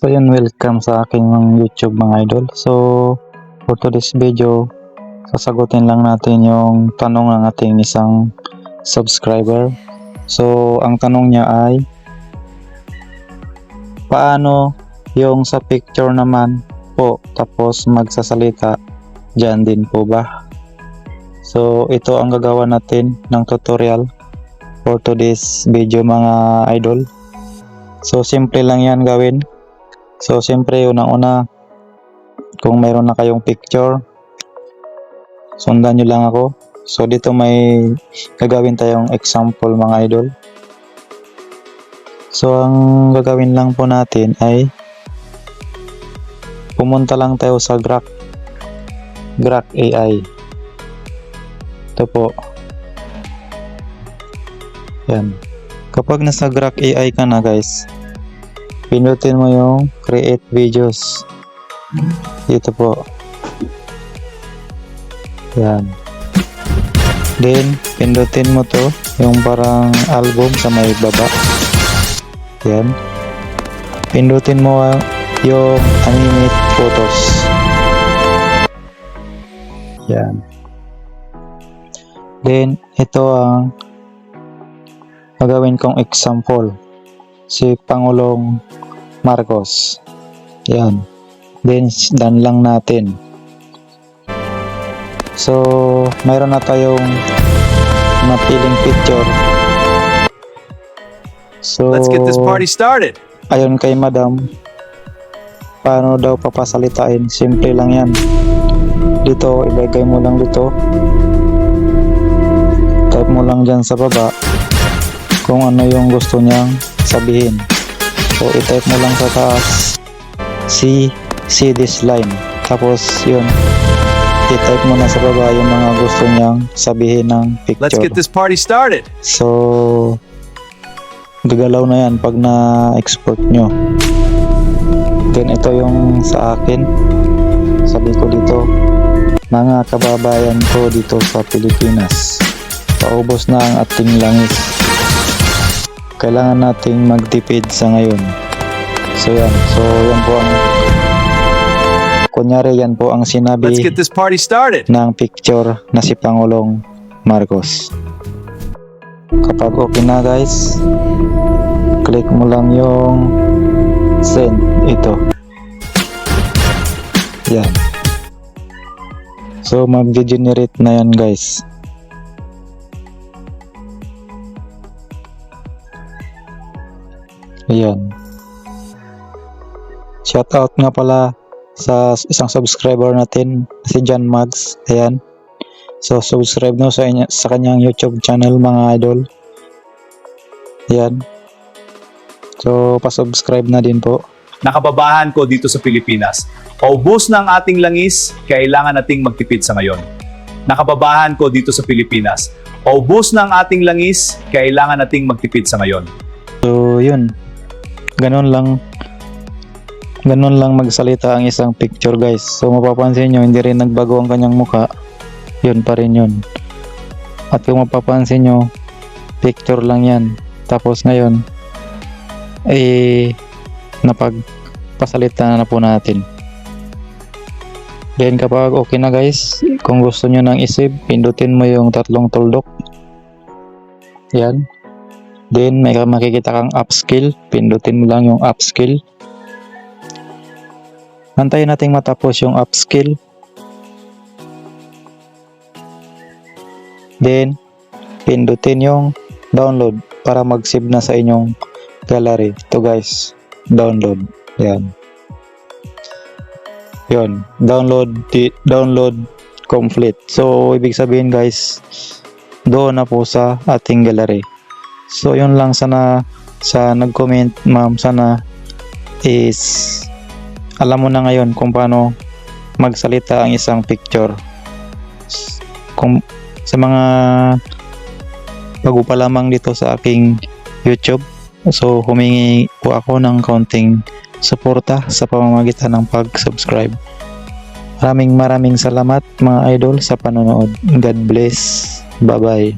So yun, welcome sa aking YouTube mga idol. So for today's video, sasagutin lang natin yung tanong ng ating isang subscriber. So ang tanong niya ay, paano yung sa picture naman po tapos magsasalita, dyan din po ba? So ito ang gagawa natin ng tutorial for today's video mga idol. So simple lang yan gawin. So siyempre unang-una, kung mayroon na kayong picture, sundan nyo lang ako. So dito may gagawin tayong example mga idol. So ang gagawin lang po natin ay pumunta lang tayo sa Grok AI. Ito po. Yan. Kapag nasa Grok AI ka na guys, pindutin mo yung create videos. Dito po. Yan. Then pindutin mo to, yung parang album sa may baba. Yan. Pindutin mo yung animate photos. Yan. Then ito ang gagawin kong example, si Pangulong Marcos. Yan. Then done lang natin. So mayroon na tayong napiling picture. So let's get this party started. Ayon kay madam, paano daw papasalitain? Simple lang yan. Dito, ilagay mo lang dito. Type mo lang dyan sa baba kung ano yung gusto niyang sabihin. So i-type mo lang sa taas, see this line. Tapos yun, i-type mo na sa baba yung mga gusto niyang sabihin ng picture. Let's get this party started. So gagalaw na yan pag na-export nyo. Then ito yung sa akin. Sabi ko dito, mga kababayan ko dito sa Pilipinas, paubos na ang ating langis. Kailangan nating magtipid sa ngayon. So yan. So yan po ang, kunyari yan po ang sinabi Let's get this party started. ng picture na si Pangulong Marcos. Kapag okay na guys, click mo lang yung send. Ito. Yan. So mag-generate na yan guys. Ayan. Shoutout nga pala sa isang subscriber natin, si John Mags. Ayan. So subscribe nyo sa kanyang YouTube channel mga idol. Ayan. So pa-subscribe na din po. Nakababahan ko dito sa Pilipinas. Paubos na ang ating langis, kailangan nating magtipid sa ngayon. Nakababahan ko dito sa Pilipinas. Paubos na ang ating langis, kailangan nating magtipid sa ngayon. So yun. Ganun lang magsalita ang isang picture guys. So mapapansin nyo, hindi rin nagbago ang kanyang mukha. Yun pa rin yun. At kung mapapansin nyo, picture lang yan. Tapos ngayon, napagpasalita na po natin. Then kapag okay na guys, kung gusto nyo nang isave, pindutin mo yung tatlong tuldok. Yan. Then may makikita kang upskill, pindutin mo lang yung upskill. Antayin natin matapos yung upskill. Then pindutin yung download para mag-save na sa inyong gallery. Ito guys, download. Yan. Yun, download complete. So ibig sabihin guys, doon na po sa ating gallery. So yun lang, sana sa nag-comment ma'am, sana is alam mo na ngayon kung paano magsalita ang isang picture. Kung sa mga bago pa lamang dito sa aking YouTube, so humingi po ako ng kaunting suporta sa pamamagitan ng pag-subscribe. Maraming salamat mga idol sa panonood. God bless. Bye bye.